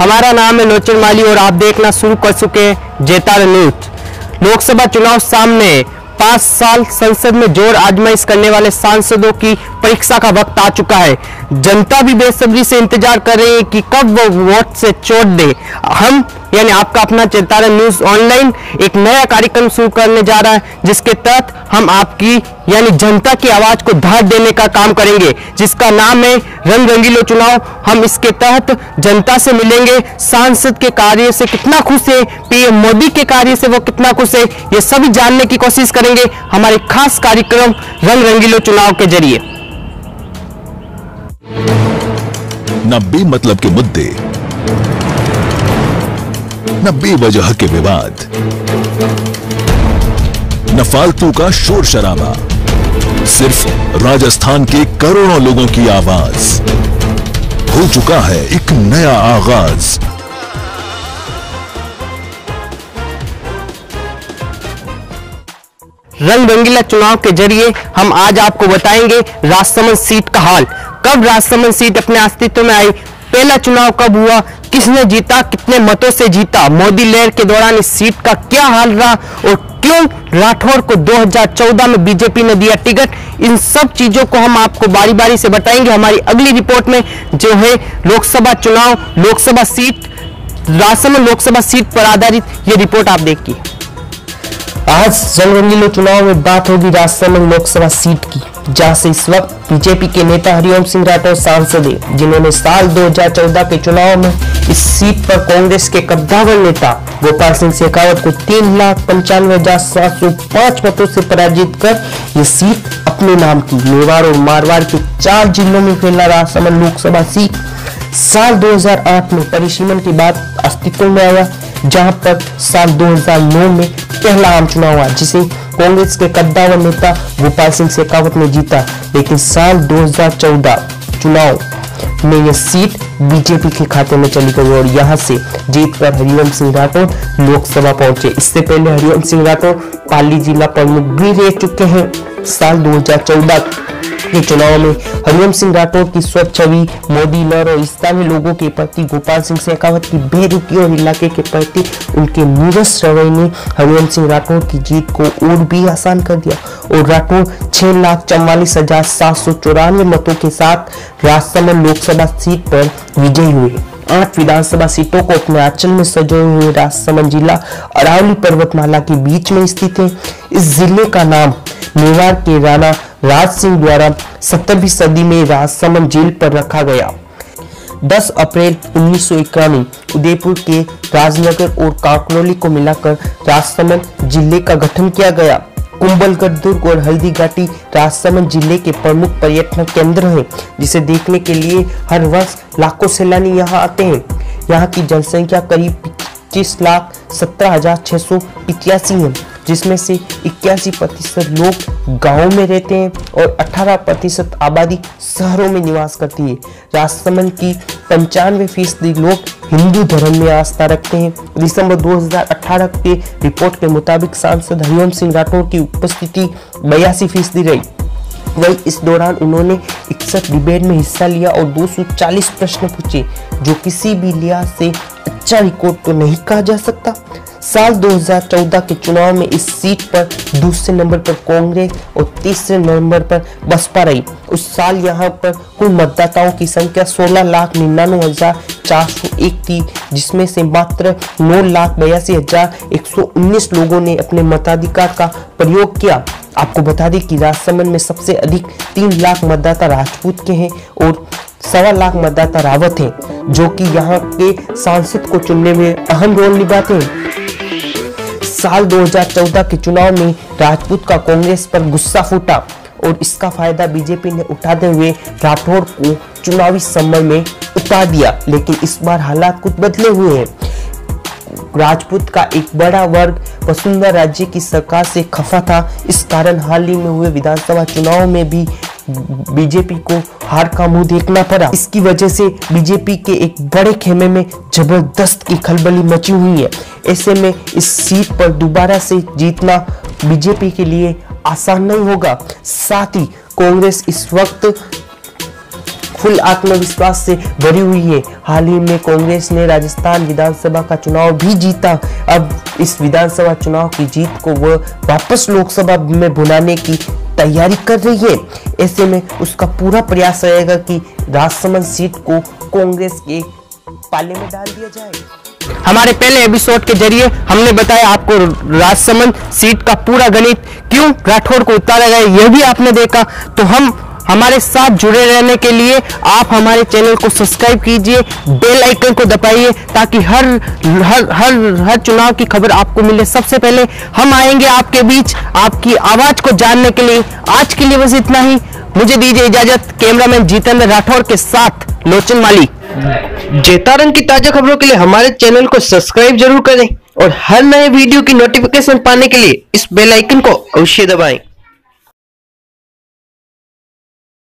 हमारा नाम है लोचन माली और आप देखना शुरू कर चुके हैं जेतार न्यूज। लोकसभा चुनाव सामने 5 साल संसद में जोर आजमाइश करने वाले सांसदों की परीक्षा का वक्त आ चुका है। जनता भी बेसब्री से इंतजार कर रही है कि कब वो वोट से चोट दे। हम यानी आपका अपना चेतारा न्यूज ऑनलाइन एक नया कार्यक्रम शुरू करने जा रहा है, जिसके तहत हम आपकी यानी जनता की आवाज को धार देने का काम करेंगे, जिसका नाम है रंग रंगीलो चुनाव। हम इसके तहत जनता से मिलेंगे, सांसद के कार्य से कितना खुश है, पीएम मोदी के कार्य से वो कितना खुश है, ये सभी जानने की कोशिश करेंगे हमारे खास कार्यक्रम रंग रंगीलो चुनाव के जरिए। न बेमतलब के मुद्दे, न बेवजह के विवाद, न फालतू का शोर शराबा, सिर्फ राजस्थान के करोड़ों लोगों की आवाज। हो चुका है एक नया आगाज। रंग रंगीला चुनाव के जरिए हम आज आपको बताएंगे राजसमंद सीट का हाल। कब राजसमंद सीट अपने अस्तित्व में आई, पहला चुनाव कब हुआ, किसने जीता, कितने मतों से जीता, मोदी लहर के दौरान इस सीट का क्या हाल रहा और क्यों राठौर को 2014 में बीजेपी ने दिया टिकट। इन सब चीजों को हम आपको बारी बारी से बताएंगे हमारी अगली रिपोर्ट में, जो है लोकसभा चुनाव, लोकसभा सीट, राजसमंद लोकसभा सीट पर आधारित ये रिपोर्ट आप देखिए। आज रंग रंगीलो चुनाव में बात होगी राजसमंद लोकसभा सीट की, जहां से इस वक्त बीजेपी के नेता हरिवंश सिंह राठौर सांसद हैं, जिन्होंने साल 2014 के चुनाव में इस सीट पर कांग्रेस के कद्दावर नेता गोपाल सिंह शेखावत को 3,95,705 मतों से पराजित कर ये सीट अपने नाम की। मेवाड़ और मारवाड़ के 4 जिलों में फैला राजसमंद लोकसभा सीट साल 2008 में परिसीमन के बाद अस्तित्व में आया, जहां पर साल 2009 में पहला आम चुनाव हुआ, जिसे कांग्रेस के कद्दावर नेता गोपाल सिंह शेखावत ने जीता। लेकिन साल 2014 चुनाव में यह सीट बीजेपी के खाते में चली गई और यहां से जीतकर हरिवंश सिंह राठौर लोकसभा पहुंचे। इससे पहले हरिवंश सिंह राठौर पाली जिला प्रमुख भी रह चुके हैं। साल 2014 के चुनाव में हरिवंश सिंह राठौर की स्वच्छ छवि, मोदी लहर और स्थानीय लोगों के प्रति गोपाल सिंह शेखावत की बेरुखी और इलाके के प्रति उनके नीरस रवैये ने हरिवंश सिंह राठौर की जीत को और भी आसान कर दिया और राठौर 6,44,794 मतों के साथ राजसमंद लोकसभा सीट पर विजयी हुए। 8 विधानसभा सीटों को अपने आंचल में सजोए हुए राजसमंद जिला अरावली पर्वतमाला के बीच में स्थित है। इस जिले का नाम मेवाड़ के राणा राज सिंह द्वारा 17वीं सदी में राजसमंद जेल पर रखा गया। 10 अप्रैल 1991 उदयपुर के राजनगर और काकनौली को मिलाकर राजसमंद जिले का गठन किया गया। कुंभलगढ़ दुर्ग और हल्दी घाटी राजसमंद जिले के प्रमुख पर्यटन केंद्र हैं, जिसे देखने के लिए हर वर्ष लाखों सैलानी यहाँ आते हैं। यहाँ की जनसंख्या करीब 25,17,685 है, जिसमें से 81% लोग गांवों में रहते हैं और 18% आबादी शहरों में निवास करती है। राजसमंद की 95% लोग हिंदू धर्म में आस्था रखते हैं। दिसंबर 2018 के रिपोर्ट के मुताबिक सांसद हरिवंश सिंह राठौर की उपस्थिति 82% रही। वही इस दौरान उन्होंने 61 डिबेट में हिस्सा लिया और 240 प्रश्न पूछे, जो किसी भी लिहाज से अच्छा रिकॉर्ड तो नहीं कहा जा सकता। साल 2014 के चुनाव में इस सीट पर दूसरे नंबर पर कांग्रेस और तीसरे नंबर पर बसपा रही। उस साल यहां पर कुल मतदाताओं की संख्या 16,99,401 थी, जिसमें से मात्र 9,82,119 लोगों ने अपने मताधिकार का प्रयोग किया। आपको बता दें कि राजसमंद में सबसे अधिक 3 लाख मतदाता राजपूत के हैं और 1.25 लाख मतदाता रावत हैं, जो कि यहाँ के सांसद को चुनने में अहम रोल निभाते हैं। साल 2014 के चुनाव में राजपूत का कांग्रेस पर गुस्सा फूटा और इसका फायदा बीजेपी ने उठाते हुए राठौर को चुनावी समय में उतार दिया। लेकिन इस बार हालात कुछ बदले हुए हैं। राजपूत का एक बड़ा वर्ग वसुंधरा राज्य की सरकार से खफा था। इस कारण हाल ही में हुए विधानसभा चुनाव में भी बीजेपी को हार का मुंह देखना पड़ा। इसकी वजह से बीजेपी के एक बड़े खेमे में जबरदस्त की खलबली मची हुई है। ऐसे में इस सीट पर दोबारा से जीतना बीजेपी के लिए आसान नहीं होगा। साथ ही कांग्रेस इस वक्त फुल आत्मविश्वास से भरी हुई है। हाल ही में कांग्रेस ने राजस्थान विधानसभा का चुनाव भी जीता। अब इस विधानसभा चुनाव की जीत को वह वापस लोकसभा में बुलाने की तैयारी कर रही है। ऐसे में उसका पूरा प्रयास रहेगा कि राजसमंद सीट को कांग्रेस के पाले में डाल दिया जाए। हमारे पहले एपिसोड के जरिए हमने बताया आपको राजसमंद सीट का पूरा गणित, क्यों राठौड़ को उतारा गया यह भी आपने देखा। तो हमारे साथ जुड़े रहने के लिए आप हमारे चैनल को सब्सक्राइब कीजिए, बेल आइकन को दबाइए ताकि हर चुनाव की खबर आपको मिले सबसे पहले। हम आएंगे आपके बीच आपकी आवाज को जानने के लिए। आज के लिए बस इतना ही, मुझे दीजिए इजाजत। कैमरामैन जितेंद्र राठौड़ के साथ लोचन माली। जेतारंग की ताजा खबरों के लिए हमारे चैनल को सब्सक्राइब जरूर करें और हर नए वीडियो की नोटिफिकेशन पाने के लिए इस बेल आइकन को अवश्य दबाएं।